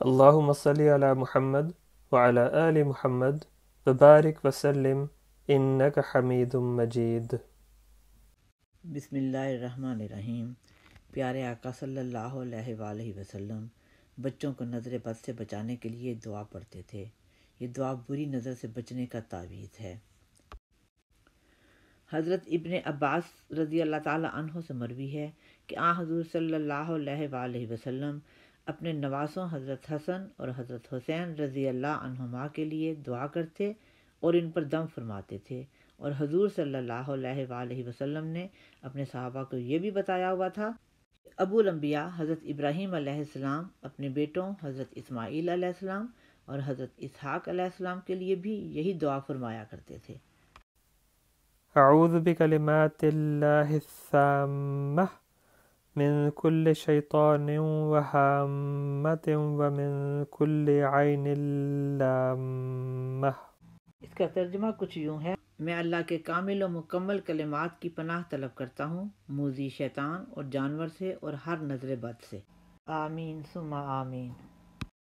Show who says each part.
Speaker 1: اللهم صل على محمد وعلى آل محمد وبارك وسلم إنك حميد مجيد۔
Speaker 2: بسم اللہ الرحمن الرحیم۔ پیارے آقا صلی اللہ علیہ وآلہ وسلم بچوں کو نظر بد سے بچانے کے لیے دعا پڑھتے تھے۔ یہ دعا بری نظر سے بچنے کا تعویذ ہے۔ حضرت ابن عباس رضی اللہ تعالی عنہ سے مروی ہے کہ حضور صلی اللہ علیہ وآلہ وسلم اپنے نواسوں حضرت حسن اور حضرت حسین رضی اللہ عنہما کے لیے دعا کرتے اور ان پر دم فرماتے تھے، اور حضور صلی اللہ علیہ وآلہ وسلم نے اپنے صحابہ کو یہ بھی بتایا ہوا تھا کہ ابو الانبیاء حضرت ابراہیم علیہ السلام اپنے بیٹوں حضرت اسماعیل علیہ السلام اور حضرت اسحاق علیہ السلام کے لیے بھی یہی دعا فرمایا کرتے تھے۔
Speaker 1: اعوذ بکلمات اللہ التامہ من کل شیطان وہامۃ ومن کل عین لامہ۔
Speaker 2: اس کا ترجمہ کچھ یوں ہے: میں اللہ کے کامل و مکمل کلمات کی پناہ طلب کرتا ہوں موذی شیطان اور جانور سے اور ہر نظر بد سے۔ آمین ثم آمین۔